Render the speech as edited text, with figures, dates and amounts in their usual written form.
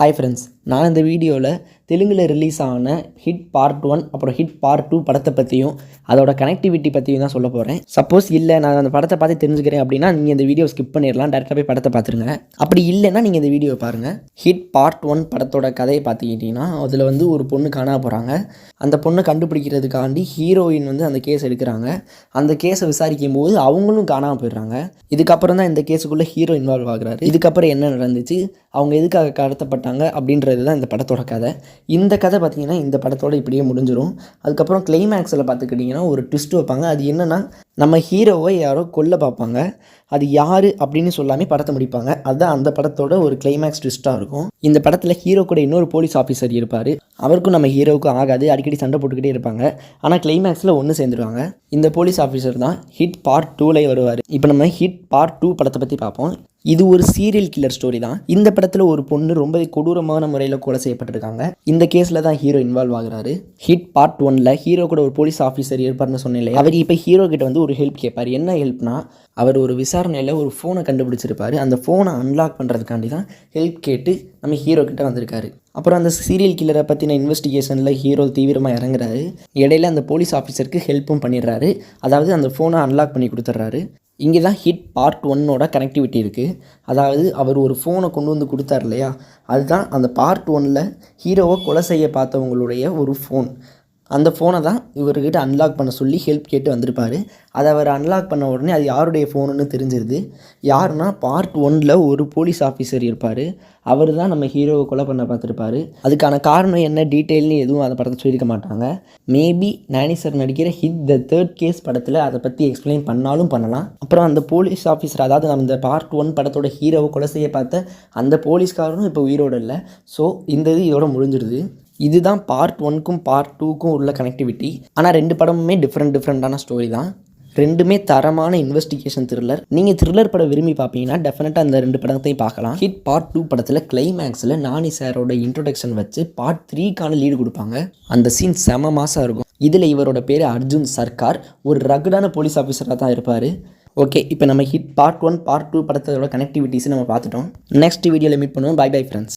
Hi friends, நான் இந்த வீடியோவில் தெலுங்கில் ரிலீஸ் ஆன ஹிட் பார்ட் 1 அப்புறம் ஹிட் பார்ட் 2 படத்தை பற்றியும் அதோட கனெக்டிவிட்டி பற்றியும் தான் சொல்ல போகிறேன். சப்போஸ் இல்லை நான் அந்த படத்தை பார்த்து தெரிஞ்சுக்கிறேன் அப்படின்னா நீங்கள் இந்த வீடியோ ஸ்கிப் பண்ணிடலாம், டேரெக்டாக போய் படத்தை பார்த்துருங்க. அப்படி இல்லைன்னா நீங்கள் இந்த வீடியோ பாருங்கள். ஹிட் பார்ட் 1 படத்தோட கதையை பார்த்துக்கிட்டிங்கன்னா அதில் ஒரு பொண்ணு காணாம போகிறாங்க. அந்த பொண்ணை கண்டுபிடிக்கிறதுக்காண்டி ஹீரோயின் அந்த கேஸ் எடுக்கிறாங்க. அந்த கேஸை விசாரிக்கும் போது அவங்களும் காணாமல் போயிடுறாங்க. இதுக்கப்புறம் தான் இந்த கேஸுக்குள்ளே ஹீரோ இன்வால்வ் ஆகுறாரு. இதுக்கப்புறம் என்ன நடந்துச்சு, அவங்க எதுக்காக கடத்தப்பட்டாங்க அப்படின்றது தான் இந்த படத்தோட கதை. இந்த கதை பார்த்திங்கன்னா இந்த படத்தோட இப்படியே முடிஞ்சிடும். அதுக்கப்புறம் கிளைமேக்ஸில் பார்த்துக்கிட்டிங்கன்னா ஒரு ட்விஸ்ட் வைப்பாங்க. அது என்னென்னா, நம்ம ஹீரோவை யாரோ கொல்ல பார்ப்பாங்க. அது யார் அப்படின்னு சொல்லாமல் படத்தை முடிப்பாங்க. அதுதான் அந்த படத்தோட ஒரு கிளைமேக்ஸ் ட்விஸ்ட்டாக இருக்கும். இந்த படத்தில் ஹீரோ கூட இன்னொரு போலீஸ் ஆஃபீஸர் இருப்பார். அவருக்கும் நம்ம ஹீரோவுக்கும் ஆகாது, அடிக்கடி சண்டை போட்டுக்கிட்டே இருப்பாங்க. ஆனால் கிளைமேக்ஸில் ஒன்று சேர்ந்துருவாங்க. இந்த போலீஸ் ஆஃபீஸர் தான் ஹிட் பார்ட் 2ல வருவார். இப்போ நம்ம ஹிட் பார்ட் 2 படத்தை பற்றி பார்ப்போம். இது ஒரு சீரியல் கில்லர் ஸ்டோரி தான். இந்த படத்தில் ஒரு பொண்ணு ரொம்ப கொடூரமான முறையில் கொலை செய்யப்பட்டிருக்காங்க. இந்த கேஸில் தான் ஹீரோ இன்வால்வ் ஆகுறாரு. ஹிட் பார்ட் 1ல ஹீரோ கூட ஒரு போலீஸ் ஆஃபீஸர் இருப்பார்னு சொன்னேன். அவர் இப்போ ஹீரோ கிட்ட ஒரு ஹெல்ப் கேட்பார். என்ன ஹெல்ப்னா, அவர் ஒரு விசாரணையில் ஒரு ஃபோனை கண்டுபிடிச்சிருப்பார். அந்த ஃபோனை அன்லாக் பண்ணுறதுக்காண்டி தான் ஹெல்ப் கேட்டு நம்ம ஹீரோ கிட்ட வந்திருக்காரு. அப்புறம் அந்த சீரியல் கில்லரை பற்றின இன்வெஸ்டிகேஷனில் ஹீரோ தீவிரமாக இறங்குறாரு. இடையில அந்த போலீஸ் ஆஃபீஸருக்கு ஹெல்ப்பும் பண்ணிடுறாரு. அதாவது அந்த ஃபோனை அன்லாக் பண்ணி கொடுத்துட்றாரு. இங்கே தான் ஹிட் பார்ட் 1ஓட கனெக்டிவிட்டி இருக்குது. அதாவது அவர் ஒரு ஃபோனை கொண்டு வந்து கொடுத்தார் இல்லையா, அதுதான் அந்த பார்ட் 1ல் ஹீரோவை கொலை செய்ய பார்த்தவங்களுடைய ஒரு ஃபோன். அந்த ஃபோனை தான் இவர்கிட்ட அன்லாக் பண்ண சொல்லி ஹெல்ப் கேட்டு வந்திருப்பார். அதை அவர் அன்லாக் பண்ண உடனே அது யாருடைய ஃபோனுன்னு தெரிஞ்சிருது. யாருன்னா, பார்ட் 1ல் ஒரு போலீஸ் ஆஃபீஸர் இருப்பார். அவர் தான் நம்ம ஹீரோவை கொலை பண்ண பார்த்துருப்பார். அதுக்கான காரணம் என்ன டீட்டெயில்னு எதுவும் அதை படத்தை சொல்லியிருக்க மாட்டாங்க. மேபி நானி சார் நடிக்கிற ஹிட் த தேர்ட் கேஸ் படத்தில் அதை பற்றி எக்ஸ்பிளைன் பண்ணாலும் பண்ணலாம். அப்புறம் அந்த போலீஸ் ஆஃபீஸர், அதாவது நம்ம இந்த பார்ட் 1 படத்தோட ஹீரோவை கொலை செய்ய பார்த்த அந்த போலீஸ்காரனும் இப்போ உயிரோடு இல்லை. ஸோ இந்த இது இதோட முடிஞ்சிடுது. இதுதான் பார்ட் 1க்கும் பார்ட் 2க்கும் உள்ள கனெக்டிவிட்டி. ஆனால் ரெண்டு படமுமே டிஃப்ரெண்டான ஸ்டோரி தான். ரெண்டுமே தரமான இன்வெஸ்டிகேஷன் த்ரில்லர். நீங்கள் த்ரில்லர் படம் விரும்பி பார்ப்பீங்கன்னா டெஃபினட்டாக அந்த ரெண்டு படத்தையும் பார்க்கலாம். ஹிட் பார்ட் 2 படத்தில் கிளைமேக்ஸில் நானி சாரோட இன்ட்ரோடக்ஷன் வச்சு பார்ட் 3க்கான லீடு கொடுப்பாங்க. அந்த சீன் செம மாசாக இருக்கும். இதில் இவரோட பேர் அர்ஜுன் சர்க்கார். ஒரு ரகுடான போலீஸ் ஆஃபீஸராக தான் இருப்பார். ஓகே, இப்போ நம்ம ஹிட் பார்ட் 1 பார்ட் 2 படத்தோட கனெக்டிவிட்டிஸ் நம்ம பார்த்துட்டோம். நெக்ஸ்ட் வீடியோவில் மீட் பண்ணுவோம். Bye bye friends.